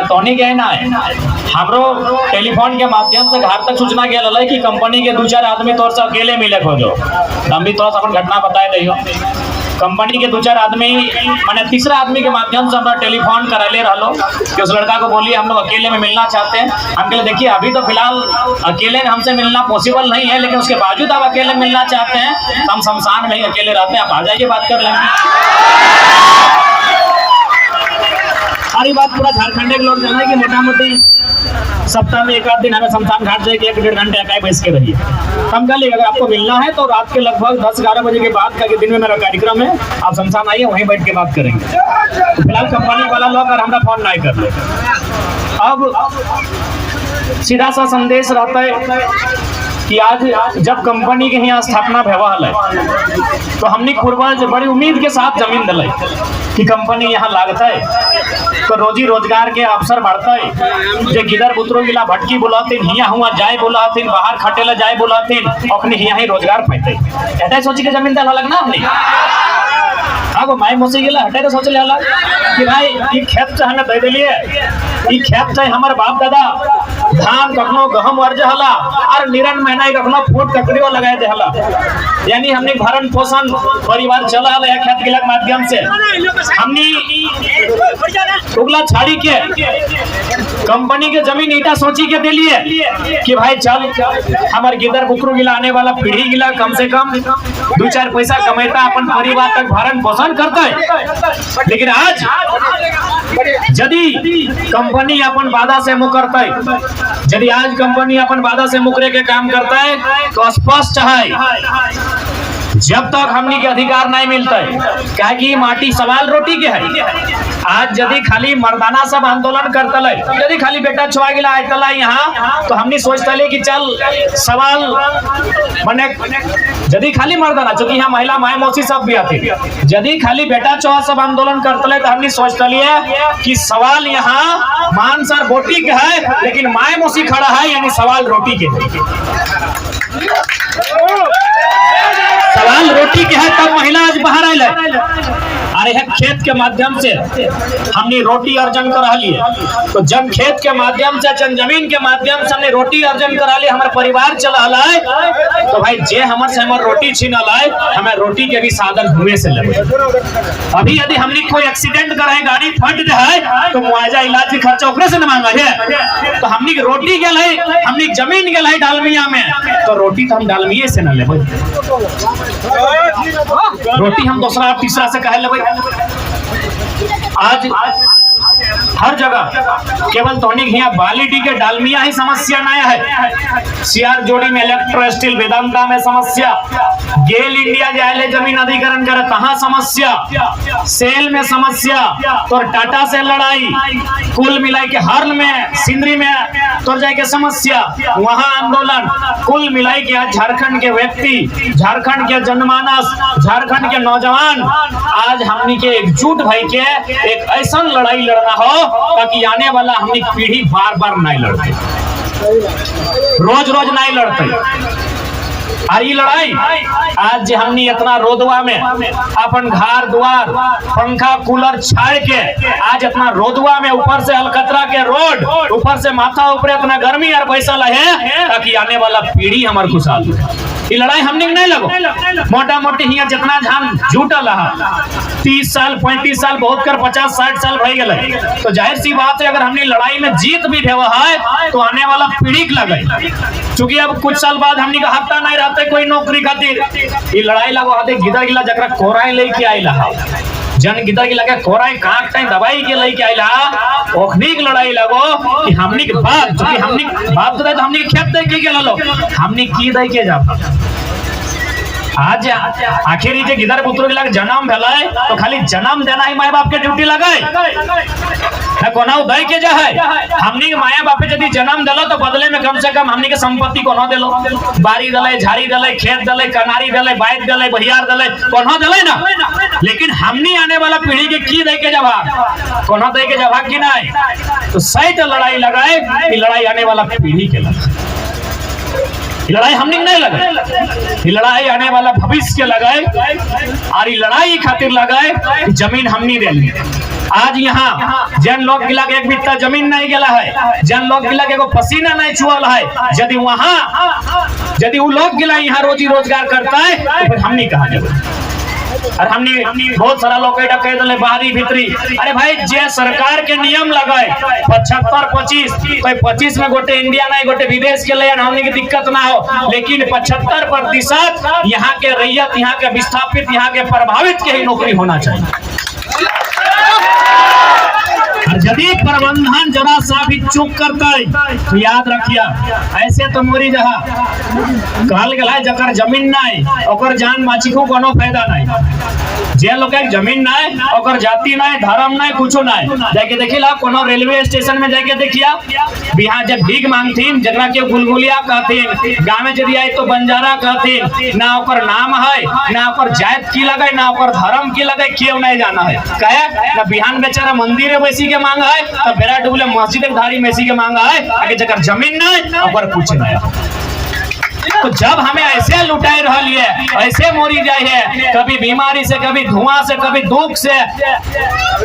तोनी के ना हमरो टेलीफोन के माध्यम से घर तक सूचना गया लगे कि कंपनी के 2-4 आदमी तौर से अकेले मिले खोजो। हम भी थोड़ा सा अपन घटना बताए दियो। कंपनी के 2-4 आदमी माने तीसरा आदमी के माध्यम से हमारा टेलीफोन करले रहो कि उस लड़का को बोलिए हम लोग अकेले में मिलना चाहते हैं। हम कहे देखिए अभी तो फिलहाल अकेले में हमसे मिलना पॉसिबल नहीं है, लेकिन उसके बावजूद आप अकेले मिलना चाहते हैं तो हम शमशान में ही अकेले रहते हैं, आप आ जाइए बात कर लेंगे। सारी बात पूरा झारखंड के लोग जाना है कि मोटा मोटी सप्ताह में 1 दिन हमें शमशान घाट जाके 1-1.5 घंटे अकाई बैठ के रहिए। हम कह अगर आपको मिलना है तो रात के लगभग 10-11 बजे के बाद का दिन में मेरा कार्यक्रम है, आप शमशान आइए, वहीं बैठ के बात करेंगे। तो फिलहाल कंपनी वाला लोग अगर हमारा फोन नहीं कर ले। अब सीधा सा संदेश रहता है कि आज जब कंपनी के यहाँ स्थापना भयल है तो हमने पूर्वज बड़ी उम्मीद के साथ जमीन दिलाई कि कंपनी यहाँ लागता है तो रोजी रोजगार के अवसर बढ़ता है। जे गिदर बुतरो गिला भटकी बुलातीन हिया हुआ जाए बुलातीन, बाहर खटेला जाए बुलातीन, अपने यहाँ ही रोजगार पाते। ऐसा सोची के जमीन दिला लगना हमने आगो माई मोसी गिला हटे तो सोच ले कि भाई ये खेत से हमें दे दिलिए, ये खेत से हमारे बाप दादा धान कखनो गहम अर्ज हला और निरन महीना कखनो फूट ककड़ियों लगाए दे हला, यानी हमने भरण पोषण परिवार चला हला या खेत गिला के माध्यम से हमने उगला छाड़ी के कंपनी के जमीन ईटा सोची के दिलिए कि भाई चल हमारे गिदर बुकरू गिला आने वाला पीढ़ी गिला कम से कम 2-4 पैसा कमाता अपन परिवार तक भरण पोषण करता है। लेकिन आज यदि कंपनी अपन वादा से मुकरता है, यदि आज कंपनी अपन वादा से मुकरे के काम करता है तो स्पष्ट है जब तक हमनी के अधिकार नहीं मिलता है, क्या कि माटी सवाल रोटी के है। आज यदि खाली मर्दाना सब आंदोलन करता है, यदि खाली बेटा छुआ गिला आयतला यहाँ तो हमनी सोचता ले कि चल सवाल मने यदि खाली मर्दाना, चूंकि यहाँ महिला माए मौसी सब भी आती, यदि खाली बेटा छुआ सब आंदोलन करता है तो हमनी सोचता लिए कि सवाल यहाँ मान सर बोटी के है, लेकिन माए मौसी खड़ा है यानी सवाल रोटी के सवाल रोटी के है। तब महिला आज बाहर आए अरे खेत के माध्यम से हमने रोटी अर्जन करा लिए, तो जब खेत के माध्यम से जमीन के माध्यम से हमने रोटी अर्जन करा ली, हमारे परिवार चला लाए, तो भाई जे हमारे से हमारे रोटी छीना लाए हमें रोटी के भी साधन हुए से लगे। अभी यदि हमने कोई एक्सीडेंट करे गाड़ी फट जाए तो मुआवजा इलाज के खर्चा ओकरे से न मांगा है, तो हमने रोटी के लाई हमने जमीन के लाई डालमिया में, तो रोटी तो हम डालमिये से न ले, रोटी हम दूसरा तीसरा से कहे ले। आज हर जगह केवल तोनी हिया बालिटी के डालमिया ही समस्या नया है, सीआर जोड़ी में इलेक्ट्रो स्टील वेदांता में समस्या, गेल इंडिया जाए जमीन अधिग्रहण करे तहां समस्या, सेल में समस्या, तो टाटा से लड़ाई, कुल मिलाई के हर्ल में सिंदरी में तो जाए के समस्या, वहां आंदोलन, कुल मिलाई के आज झारखंड के व्यक्ति, झारखंड के जनमानस, झारखंड के नौजवान आज हमनी के एकजुट भाई के एक ऐसा लड़ाई लड़ना हो ताकि आने वाला हमारी पीढ़ी बार बार नहीं लड़ते, रोज रोज नहीं लड़ते। ये लड़ाई आज हमने इतना रोदवा में अपन घर द्वार पंखा कूलर छाड़ के आज इतना रोदवा में ऊपर से अलकतरा के रोड, ऊपर से माथा ऊपर इतना गर्मी और पैसा लहे ताकि आने वाला पीढ़ी हमारे खुशहाल हो। ये लड़ाई हमने नहीं लगो मोटा मोटी हिया जितना झान झूठल रहा 30 साल 35 साल बहुत कर 50-60 साल रह गए, तो जाहिर सी बात है अगर हमने लड़ाई में जीत भी भेवा है तो आने वाला पीढ़ी लगे, चूंकि अब कुछ साल बाद हमने का हफ्ता नहीं रहते कोई नौकरी खातिर, ये लड़ाई लगो हते गिदा गिला जकरा कोराई लेके आइला जन गिदा गिला के कोराई काट टाइम दवाई के लेके आइला ओखनी की लड़ाई लगो कि हमनी के बाप, चूंकि हमनी बाप तो हमनी के खेत दे के गेलो हमनी की दे के जाब आज आखिर जे गिदर पुत्र के जन्म भेलाय तो खाली जन्म देना ही माय बाप के ड्यूटी लगाए ना कोना दई के जाए, हमनी के माया बापे यदि जन्म देलो तो बदले में कम से कम हमनी के संपत्ति कोनो देलो, बारी दले, झाड़ी दले, खेत दले, कनारी दले, बाइक दले, बहियार दले, कोनो दले ना, लेकिन हमनी आने वाला पीढ़ी के की दे के जवाब कोनो दे के जवाब की नहीं, तो सही तो लड़ाई लगाए, ये लड़ाई आने वाला पीढ़ी के लगे, लड़ाई हमने नहीं लगाए, लड़ाई आने वाला भविष्य के लगाए और ये लड़ाई खातिर लगाए जमीन हमनी दे ली। आज यहाँ जन लोग गिला के एक बित्ता जमीन नहीं गेला है, जन लोग गिला के पसीना नहीं छुअल है, यदि वहाँ यदि वो लोग गिला यहाँ रोजी रोजगार करता है तो फिर हमने कहा जाए। और हमने बहुत सारा लोग कह दिले बाहरी भीतरी, अरे भाई जे सरकार के नियम लगाए 75-25 तो 25 में गोटे इंडिया नहीं गोटे विदेश के लिए हमने की दिक्कत ना हो, लेकिन 75% यहाँ के रैयत, यहाँ के विस्थापित, यहाँ के प्रभावित के ही नौकरी होना चाहिए। यदि प्रबंधन जरा सा भी चूक करता है तो याद रखिया ऐसे तो मोरी जहा कहल गया जकर जमीन नहीं ओकर जान माची को कोनो फायदा नहीं। जे लोग जमीन नहीं ओकर जाति नहीं धर्म नहीं कुछ नहीं, जाके देखिला कोनो रेलवे स्टेशन में जाके देखिया बिहार जब भीख मांगतीन जरा के गुलगुलिया कहतीन, गाँव में यदि आए तो बंजारा कहतीन, ना ओकर नाम है ना ओकर जात की लगे ना ओकर धर्म की लगे, क्यों नहीं जाना है कहे ना बिहान बेचारा मंदिर बैसी के मांगा है तब बेरा डूबले मस्जिद धारी मेसी के मांगा है, आगे जकर जमीन नहीं और कुछ नहीं। तो जब हमें ऐसे लुटाई रही है, ऐसे मोरी जाए है, कभी बीमारी से, कभी धुआं से, कभी दुख से,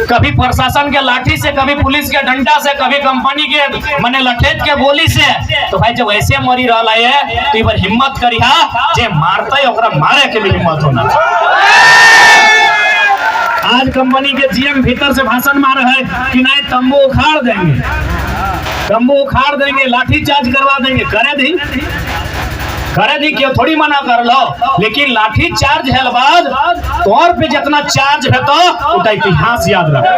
कभी प्रशासन के लाठी से, कभी पुलिस के डंडा से, कभी कंपनी के मने लठेत के गोली से, तो भाई जब ऐसे मोरी रही है तो इधर हिम्मत करिहा जे मारते ओकरा मारे के भी हिम्मत होना। आज कंपनी के जीएम भीतर से भाषण मार है कि नहीं तंबू उखाड़ देंगे, तंबू उखाड़ देंगे, लाठी चार्ज करवा देंगे, करे दी क्यों थोड़ी मना कर लो, लेकिन लाठी चार्ज है बाद तौर पे जितना चार्ज है तो उतना इतिहास याद रखो।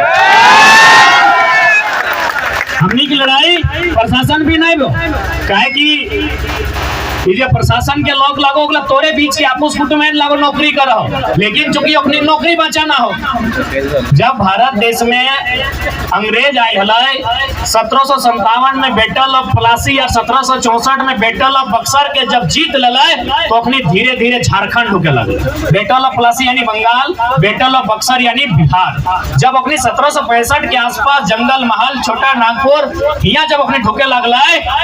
हमनी की लड़ाई प्रशासन भी नहीं काहे कि ये प्रशासन के लोग लागो तोरे बीच के आपस कुटुंब लागो नौकरी करो, लेकिन चूंकि अपनी नौकरी बचाना हो। जब भारत देश में अंग्रेज आए हलाई 1757 में बैटल ऑफ प्लासी या 1764 में बैटल ऑफ बक्सर के जब जीत ललाए तो अपनी धीरे धीरे झारखंड ढुके लगे। बैटल ऑफ प्लासी यानी बंगाल, बैटल ऑफ बक्सर यानी बिहार। जब अपनी 1765 के आसपास जंगल महल छोटा नागपुर यहाँ जब अपने ढुके लगला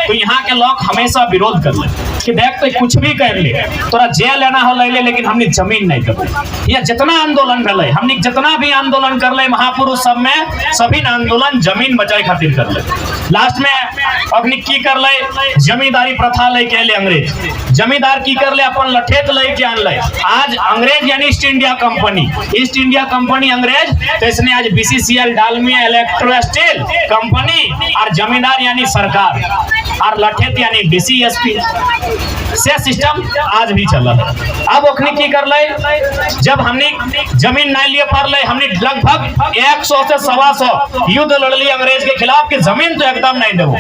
तो यहाँ के लोग हमेशा विरोध कर ले कि देख तो कुछ भी कर ले, तोरा जेल लेना हो ले, लेकिन हमने जमीन नहीं कर। या जितना आंदोलन कर ले, हमने जितना भी आंदोलन कर ले महापुरुष सब में सभी आंदोलन जमीन बचाए खातिर कर ले। लास्ट में अपनी की कर ले जमींदारी प्रथा ले के ले अंग्रेज, जमींदार की कर ले अपन लठेत ले के आन ले। आज अंग्रेज यानी East India company, East India company अंग्रेज, तो इसने आज BCCL Dalmia electro steel company और जमींदार यानी सरकार और लठेत यानी डीसीएसपी से सिस्टम आज भी चल रहा है। अब ओखनी की कर ले जब हमने जमीन नहीं लिए पर ले, हमने लगभग 100 से 125 युद्ध लड़ ली अंग्रेज के खिलाफ कि जमीन तो एकदम नहीं देवो।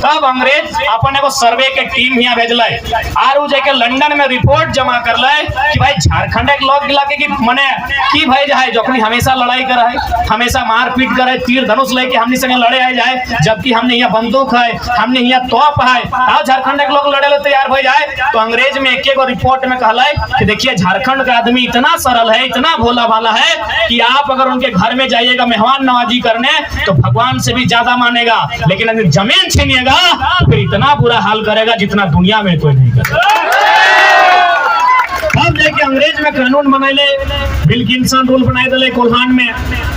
तब अंग्रेज अपन एगो सर्वे के टीम यहाँ भेजल और उ जाके लंदन में रिपोर्ट जमा कर ले कि भाई झारखंड के लोग गिला के मने की भाई जाए जो हमेशा लड़ाई कर है, हमेशा मारपीट करे, तीर धनुष लेके हमने संगे लड़े आए जाए, जबकि हमने यहाँ बंदूक है, हमने यहाँ तोप है, आओ झारखंड के लोग लड़े तैयार हो जाए। तो अंग्रेज में एक रिपोर्ट में कहला कि देखिए झारखंड का आदमी इतना सरल है, इतना भोला भाला है कि आप अगर उनके घर में जाइएगा मेहमान नवाजी करने तो भगवान से भी ज्यादा मानेगा, लेकिन अगर जमीन छीनिएगा फिर इतना बुरा हाल करेगा जितना दुनिया में कोई नहीं करेगा। तब जाके अंग्रेज में कानून बनैले, विल्किंसन रूल बनाए दिले कोल्हान में,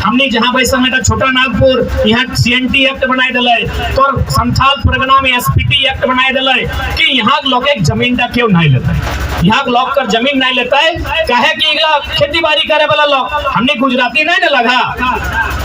हमने जहाँ भाई समय छोटा नागपुर यहाँ सीएनटी एक्ट बनाए दिले, तो संथाल परगना में एसपीटी एक्ट बनाए दिले कि यहाँ लोग एक जमीन का क्यों नहीं लेता है, यहाँ लोग कर जमीन नहीं लेता है कहे कि खेती बाड़ी करे वाला लोग, हमने गुजराती नहीं ना लगा।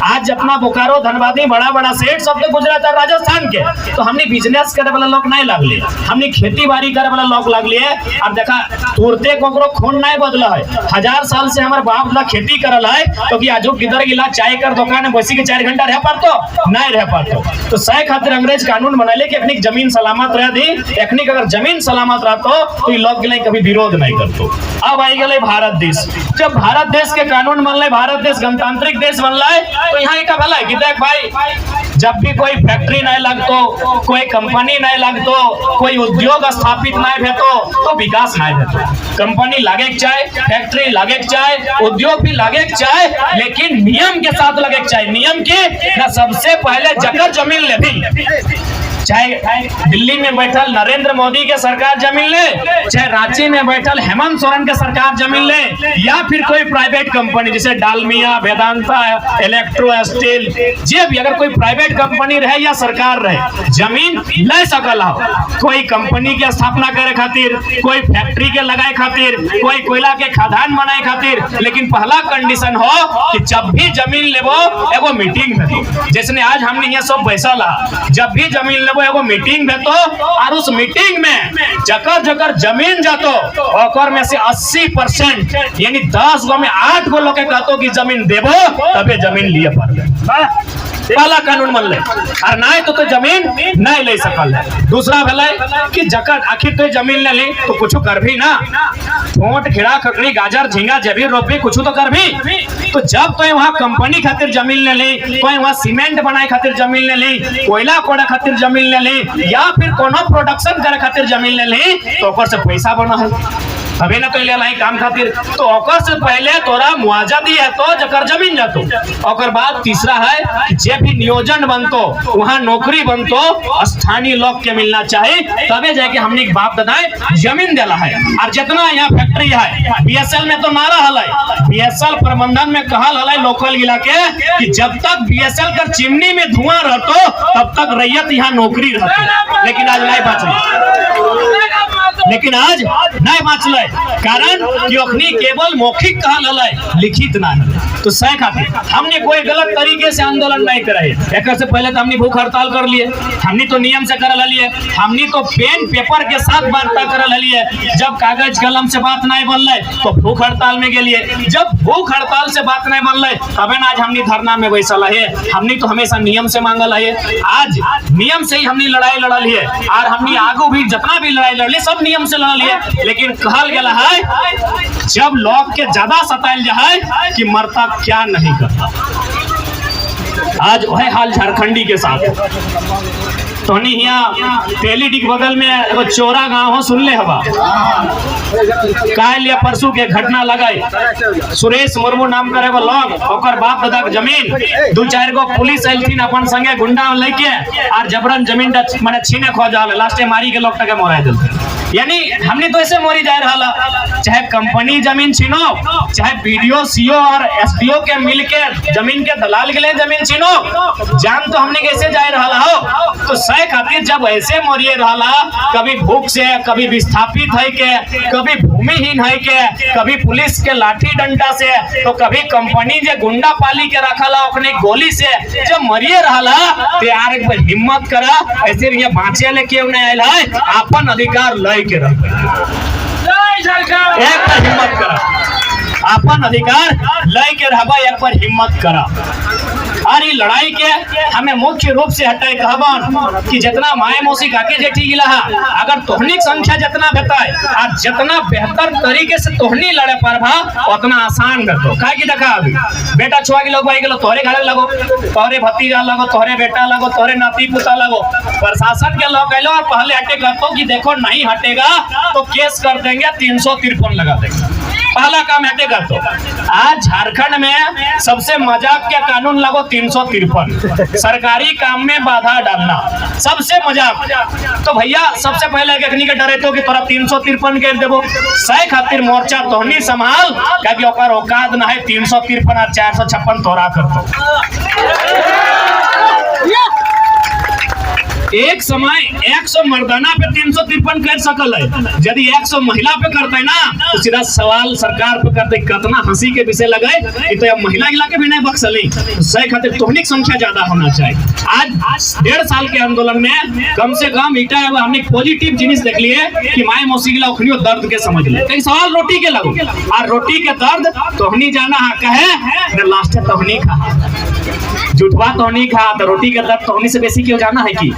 आज अपना बोकारो धनबादी बड़ा बड़ा सेठ सब तो गुजरात और राजस्थान के, तो हमने बिजनेस करे वाला लोग नहीं लगले, हमने खेती बाड़ी करे वाला लोग लगले। अब देखा तुरते कोकरो खून नहीं बदला है, 1000 साल से हमारे बाप ला खेती करल है, तो कि आजू किधर गिला चाय कर दुकान में बसी के 4 घंटा रह पातो नहीं रह पातो। तो सह खातिर अंग्रेज कानून बनाले कि अपनी जमीन सलामत रह दी, अपनी अगर जमीन सलामत रहतो तो ये लोग गिले कभी विरोध नहीं करतो। अब आई गए भारत देश, जब भारत देश के कानून बनले, भारत देश गणतांत्रिक देश बनला है, तो यहाँ का भला है कि देख भाई जब भी कोई फैक्ट्री नहीं लगतो, कोई कंपनी नहीं लगतो, कोई उद्योग स्थापित नहीं भेतो तो विकास नहीं भेतो। कंपनी लागे चाहे, फैक्ट्री लागे चाहे, उद्योग भी लागे चाहे, लेकिन नियम के साथ लगे चाहे। नियम की ना सबसे पहले जकर जमीन ले भी चाहे दिल्ली में बैठल नरेंद्र मोदी के सरकार जमीन ले, चाहे रांची में बैठल हेमंत सोरेन के सरकार जमीन ले, या फिर कोई प्राइवेट कंपनी जैसे डालमिया, वेदांता, इलेक्ट्रो स्टील, जे भी अगर कोई प्राइवेट कंपनी रहे या सरकार रहे, जमीन ले सकल हो। कोई कंपनी के स्थापना करे खातिर, कोई फैक्ट्री के लगाए खातिर, कोई कोयला के खदान बनाए खातिर, लेकिन पहला कंडीशन हो कि जब भी जमीन लेबो एगो मीटिंग भेतो। जैसे आज हमने यहाँ सब पैसा ला, जब भी जमीन लेबो एगो मीटिंग भेतो, और उस मीटिंग में जकर जकर जमीन जातो ओकर में से 80% यानी 10 गो में 8 गो लोग के कहतो कि जमीन देबो तबे जमीन लिए पड़े। पहला कानून मन ले, और नहीं तो जमीन नहीं ले सकल है। दूसरा भले कि जकर आखिर तो जमीन ले ली तो कुछ कर भी ना, ऊंट, खीरा, ककड़ी, गाजर, झींगा जब भी रोप भी कुछ तो कर भी। तो जब तो वहाँ कंपनी खातिर जमीन ले ली, कोई वहाँ सीमेंट बनाए खातिर जमीन ले ली, कोयला कोड़ा खातिर जमीन ले ली, या फिर कोनो प्रोडक्शन करे खातिर जमीन ले ली, तो ओकर से पैसा बना है। अभी ना तो ले लाई काम खातिर, तो ओकर से पहले तोरा मुआवजा दी है तो जकर जमीन जातो। ओकर बाद तीसरा है जे भी नियोजन बनतो, वहाँ नौकरी बनतो, स्थानीय लोग के मिलना चाहिए, तबे जाके हमने बाप दादाए जमीन देला है। और जितना यहाँ फैक्ट्री है, बीएसएल में तो नारा हलाई, बीएसएल प्रबंधन में कहल हलाई लोकल इलाके कि जब तक बीएसएल कर चिमनी में धुआं रहतो तब तक रैयत यहाँ नौकरी रहती। लेकिन आज नहीं बचल, लेकिन आज नहीं बाँचल, कारण कि अखनी केवल मौखिक कहल हलै, लिखित नहीं। तो सह खातिर हमने कोई गलत तरीके से आंदोलन नहीं करे। एक से पहले तो हमने भूख हड़ताल कर लिए, हमने तो नियम से कर लिए, हमने तो पेन पेपर के साथ वार्ता कर लिए। जब कागज कलम से बात नहीं बनल तो भूख हड़ताल में गेलिए, जब भूख हड़ताल से बात नहीं बनल तबे आज हमने धरना में बैसल है। हमने तो हमेशा नियम से मांगल है, आज नियम से ही हमने लड़ाई लड़ल है, और हमने आगू भी जितना भी लड़ाई लड़ली सब नियम से लड़ल है। लेकिन कहल गेला है जब लोग के ज्यादा सताइल जाए कि मरता क्या नहीं करता। आज वह हाल झारखंडी के साथ। तो यहाँ तेलीडी के बगल में एगो चोरा गांव हो, सुन ले हवा काल या परसों के घटना लगाई। सुरेश मुर्मू नाम करे वो लोग, ओकर बाप दादा के जमीन 2-4 गो पुलिस अइलथिन अपन संगे गुंडा लेके, और जबरन जमीन माने छीने खो जाल, लास्टे मारी के लोग तक मोरा देलथिन। यानी हमने तो ऐसे मोरी जाए रहा, चाहे कंपनी जमीन छीनो, चाहे बीडीओ, सीओ और एसडीओ के मिल के जमीन के दलाल के लिए जमीन छीनो, जान तो हमने कैसे जाए रहा हो। तो सह खातिर जब ऐसे मोरिए रहा, कभी भूख से, कभी विस्थापित है के, कभी भूमिहीन है के, कभी पुलिस के लाठी डंडा से, तो कभी कंपनी जे गुंडा पाली के रखला अपनी गोली से जब मरिए रहा, तो यार एक बार हिम्मत करा, ऐसे ये बाँचे ले क्यों नहीं आयल है, अपन अधिकार लय के रख, एक बार हिम्मत करा, अपन अधिकार लय के रहबा, एक बार हिम्मत करा। और ये लड़ाई के हमें मुख्य रूप से हटाए कहबन कि जितना माए मौसी काके जेठी गिला है, अगर तोहनी संख्या जितना बताए और जितना बेहतर तरीके से तोहनी लड़े परभा उतना आसान करतो। काहे की देखा अभी बेटा छुआ के लोग भाई गेलो, तोहरे घरे लगो, तोहरे भतीजा लगो, तोहरे बेटा लगो, तोहरे नाती पुता लगो, प्रशासन के लोग कहलो और पहले हटे करतो कि देखो नहीं हटेगा तो केस कर देंगे, 353 लगा देंगे। पहला काम हटे करतो। आज झारखंड में सबसे मजाक के कानून लगो 353, सरकारी काम में बाधा डालना सबसे मजाक। तो भैया सबसे पहले एकनी के डरे तो कि तोरा 353 के देबो, सह खातिर मोर्चा तोहनी संभाल, क्योंकि ओकर औकात ना है 353 और 456 तोरा करतो। एक समय 100 मर्दाना पे 353 कर सकल है, यदि 100 महिला पे करते ना तो सीधा सवाल सरकार पे करते, कितना हंसी के विषय लगे तो अब महिला गिला के भी नहीं बख्शली। सही खातिर तोहनी संख्या ज्यादा होना चाहिए। आज 1.5 साल के आंदोलन में कम से कम इटा हमने पॉजिटिव जिनिस देख लिए कि माए मौसी गिला उखनियो दर्द के समझ ले। कई सवाल रोटी के लगो, और रोटी के दर्द तोहनी जाना हक है, लास्ट तोहनी खा, जुटवा तोहनी खा, तो रोटी के दर्द तोहनी से बेसी क्यों जाना है कि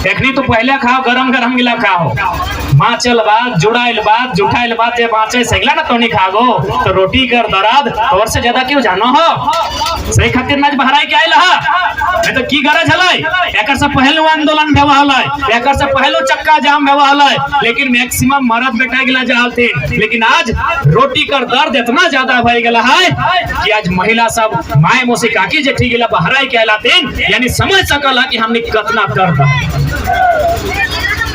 देखनी तो पहले खाओ, गरम गरम गिला खाओ, बाँचल बात, जुड़ाइल बात, जुठाइल बात, ये बाँचे सगला ना तो नहीं खागो, तो रोटी कर दराद और से ज्यादा क्यों जानो हो। सही खातिर नाच बहराई के आइल हा, नहीं तो की गरज हलाई। एकर से पहलो आंदोलन भेवा हलाई, एकर से पहलो चक्का जाम भेवा हलाई, लेकिन मैक्सिमम मरद बेटा गिला जाते। लेकिन आज रोटी कर दर्द इतना ज्यादा भय गेला है कि आज महिला सब माए मौसी काकी जेठी गिला बहराई के आइलाते, यानी समझ सकला कि हमने कितना दर्द है।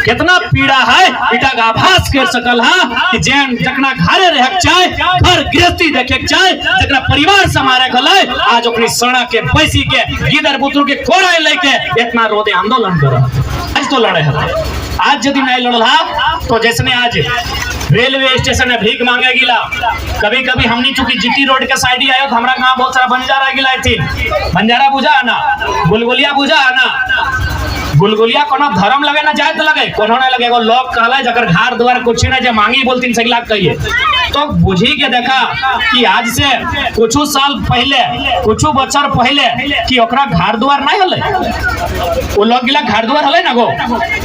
कितना पीड़ा है इटा का आभास कर सकल हा कि जैन जकना घरे रह चाहे घर गृहस्थी देखे चाहे जकना परिवार समारे गले आज अपनी सड़ा के पैसी के गिदर बुतरू के कोड़ा लेके इतना रोदे आंदोलन कर आज तो लड़े है आज यदि नहीं लड़ला तो जैसने आज रेलवे स्टेशन में भीख मांगे गिला कभी कभी हमनी चूंकि जीटी रोड के साइड ही आयो तो हमारा गांव बहुत सारा बंजारा गिला थी बंजारा बुझा है ना गुलगुलिया बुझा है ना गुलगुलिया कोनो धर्म लगे ना जाए तो लगे कोनो नहीं लगे वो लोग कहले जकर घर द्वार कुछ ना जे मांगी बोलतीन सही लाग कहिए तो बुझी के देखा कि आज से कुछ साल पहले कुछ बच्चर पहले कि ओकरा घर द्वार नहीं हले वो लोग गिला घर द्वार हले ना गो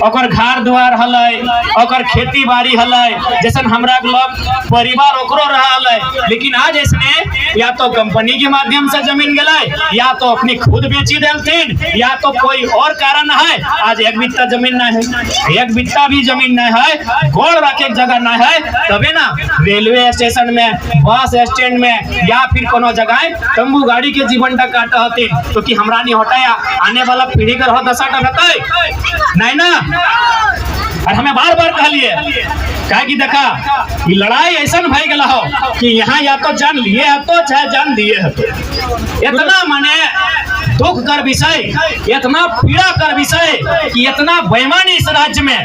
ओकर घर द्वार हले ओकर खेती बाड़ी हले जैसन हमरा लोग परिवार ओकरो रहले लेकिन आज इसने या तो कंपनी के माध्यम से जमीन गले या तो अपनी खुद बेची देलथिन या तो कोई और कारण है आज एक बित्ता जमीन नहीं है एक बित्ता भी जमीन नहीं है गोड़ रखे जगह नहीं है तबे ना रेलवे स्टेशन में बस स्टैंड में या फिर कोनो जगह तंबू गाड़ी के जीवन तक काट हती तो कि हमरा नहीं हटाया आने वाला पीढ़ी का दशा टकते नहीं ना और हमें बार बार कहलिए कहे कि देखा ये लड़ाई ऐसा भाई गला हो कि यहाँ या तो जान लिए है तो चाहे जान दिए है तो इतना माने दुख कर विषय इतना पीड़ा कर विषय कि इतना बेईमानी इस राज्य में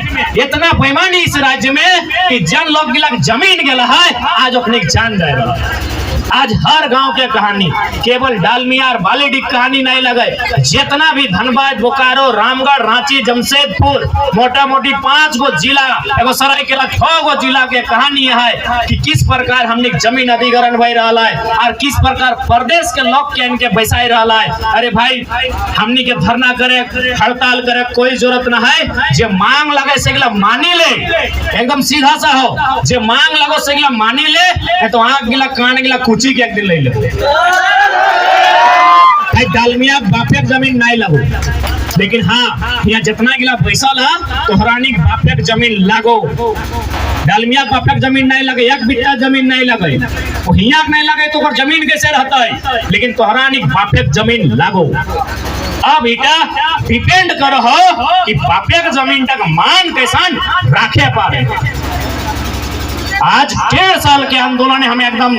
इतना बेईमानी इस राज्य में कि जन लोग गिलक जमीन गला है आज अपने जान दे रहा है आज हर गांव के कहानी केवल डालमिया और बालीडीह कहानी नहीं लगे जितना भी धनबाद बोकारो रामगढ़ रांची जमशेदपुर मोटा मोटी 5 गो जिला एगो सरायकेला 6 गो जिला के कहानी है कि किस प्रकार हमने जमीन अधिग्रहण भई रहा है और किस प्रकार प्रदेश के लोग के इनके बैसाई रहा है। अरे भाई हमनी के धरना करे हड़ताल करे कोई जरूरत न है जे मांग लगे से मानी ले एकदम सीधा सा हो जे मांग लगो से मानी ले तो आंख गिला कान गिला कुची के एक दिन ले लो डालमिया बापेक जमीन नहीं लगो लेकिन हाँ यहाँ जितना गिला पैसा ला तो हरानी बापेक जमीन लागो डालमिया बापेक जमीन नहीं लगे एक बिट्टा जमीन नहीं लगे तो हिया नहीं लगे तो जमीन कैसे रहता है लेकिन तोहरानी बापेक जमीन लागो अब इटा डिपेंड करो हो कि बापेक जमीन तक मान कैसान राखे पाए। आज 1.5 साल के आंदोलन हमें एकदम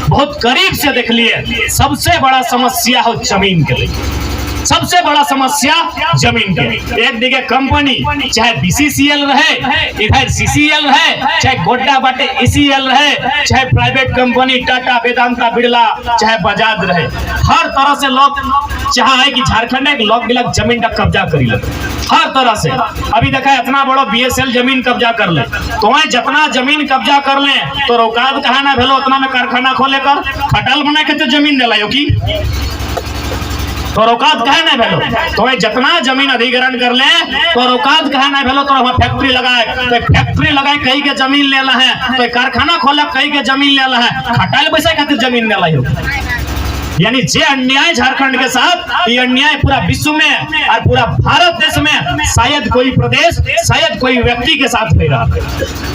बहुत करीब से देख लिए सबसे बड़ा समस्या हो जमीन के लिए सबसे बड़ा समस्या जमीन के एक दिखे कंपनी चाहे बीसीसीएल रहे इधर सीसीएल रहे चाहे गोड्डा बाटे ईसीएल रहे चाहे प्राइवेट कंपनी टाटा वेदांता बिरला चाहे बजाज रहे हर तरह से लोग चाहे कि झारखंड एक लोग गिलक जमीन का कब्जा करी ले हर तरह से। अभी देखा इतना बड़ा बीएसएल जमीन कब्जा कर ले तो जितना जमीन कब्जा कर ले तो औकात कहा ना भेलो उतना में कारखाना खोले कर खटाल बना के तो जमीन दिलायो की तो औकात कहे नहीं भेलो तो जितना जमीन अधिग्रहण कर ले तो औकात कहे नहीं भेलो तो वहाँ फैक्ट्री लगाए तो फैक्ट्री लगाए कहीं के जमीन लेला है तो कारखाना खोले कहीं के जमीन लेला है खटाल पैसा खातिर जमीन लेला है। यानी जे अन्याय झारखंड के साथ ये अन्याय पूरा विश्व में और पूरा भारत देश में शायद कोई प्रदेश शायद कोई व्यक्ति के साथ हो रहा है।